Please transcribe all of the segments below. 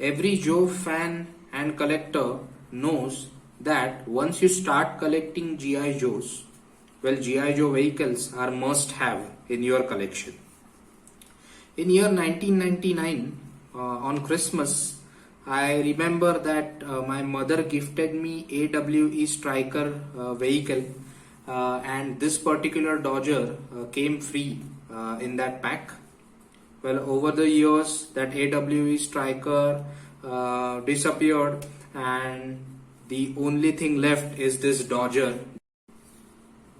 Every Joe fan and collector knows that once you start collecting GI Joes, well, GI Joe vehicles are must have in your collection. In year 1999, on Christmas, I remember that my mother gifted me AWE Striker vehicle, and this particular Dodger came free in that pack. Well, over the years, that AWE Striker disappeared, and the only thing left is this Dodger.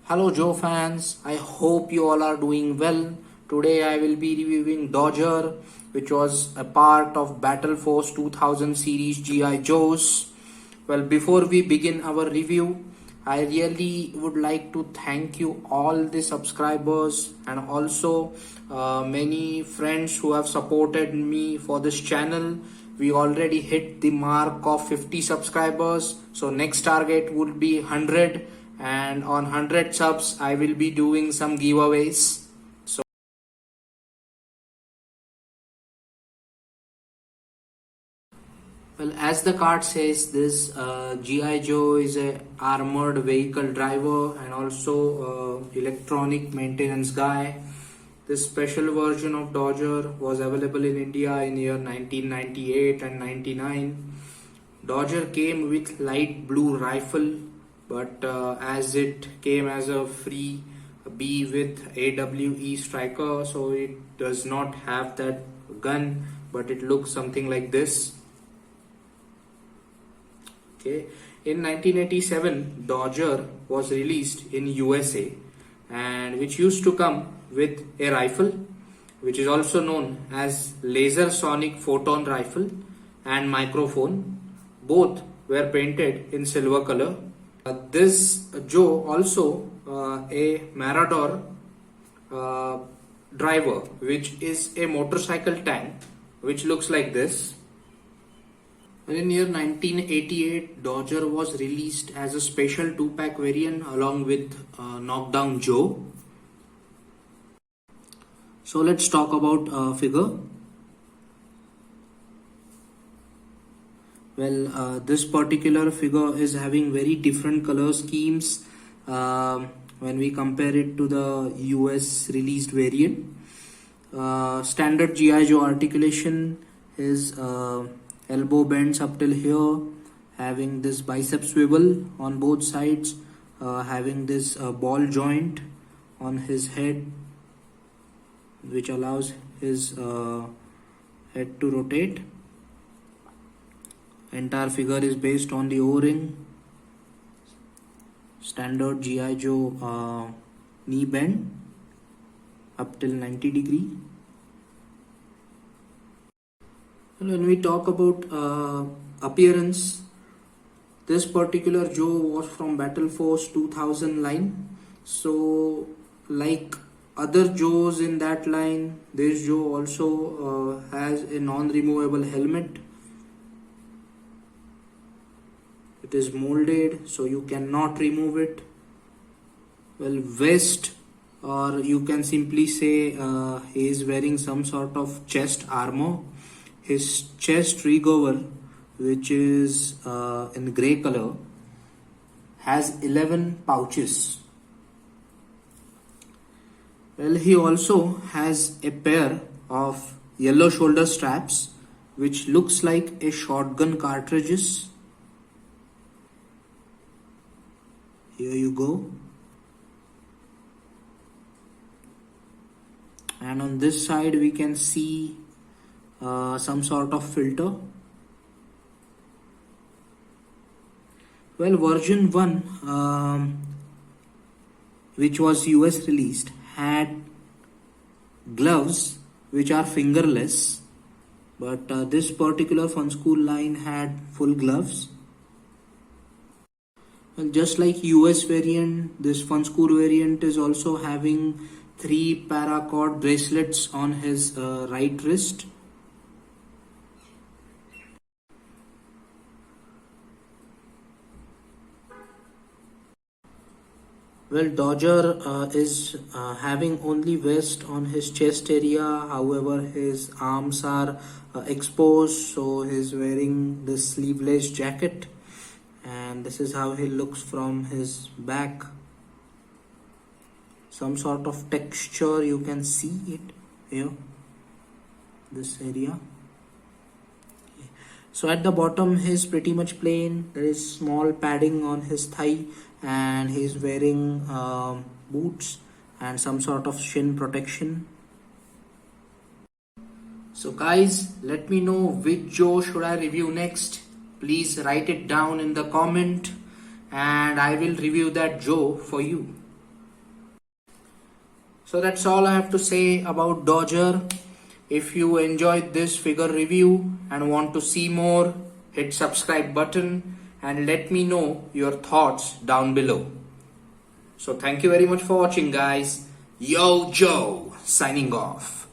Hello Joe fans, I hope you all are doing well. Today I will be reviewing Dodger, which was a part of Battle Force 2000 series GI Joes. Well, before we begin our review, I really would like to thank you all the subscribers and also many friends who have supported me for this channel. We already hit the mark of 50 subscribers, so next target would be 100, and on 100 subs I will be doing some giveaways. Well, as the card says, this GI Joe is a armored vehicle driver and also electronic maintenance guy. This special version of Dodger was available in India in year 1998 and 99. Dodger came with light blue rifle, but as it came as a free B with AWE Striker, so it does not have that gun, but it looks something like this. Okay. In 1987, Dodger was released in USA, and which used to come with a rifle, which is also known as laser sonic photon rifle, and microphone. Both were painted in silver color. This Joe also a Marauder driver, which is a motorcycle tank, which looks like this. In year 1988, Dodger was released as a special 2-pack variant along with Knockdown Joe. So let's talk about figure. Well, this particular figure is having very different color schemes when we compare it to the US released variant. Standard GI Joe articulation is elbow bends up till here, having this bicep swivel on both sides, having this ball joint on his head, which allows his head to rotate. Entire figure is based on the O-ring. Standard GI Joe knee bend up till 90 degree. When we talk about appearance, this particular Joe was from Battle Force 2000 line. So like other Joes in that line, this Joe also has a non-removable helmet. It is molded, so you cannot remove it. Well, vest, or you can simply say he is wearing some sort of chest armor. His chest recover, which is in grey color, has 11 pouches. Well, he also has a pair of yellow shoulder straps, which looks like a shotgun cartridges. Here you go. And on this side we can see some sort of filter. Well, version 1, which was US released, had gloves which are fingerless, but this particular Fun School line had full gloves. Well, just like US variant, this Fun School variant is also having 3 paracord bracelets on his right wrist. Well, Dodger is having only vest on his chest area. However, his arms are exposed, so he's wearing this sleeveless jacket, and this is how he looks from his back. Some sort of texture, you can see it here, this area. So at the bottom he's pretty much plain. There is small padding on his thigh, and he's wearing boots and some sort of shin protection. So guys, let me know which Joe should I review next. Please write it down in the comment and I will review that Joe for you. So that's all I have to say about Dodger. If you enjoyed this figure review and want to see more, hit subscribe button and let me know your thoughts down below. So thank you very much for watching guys. Yo Joe signing off.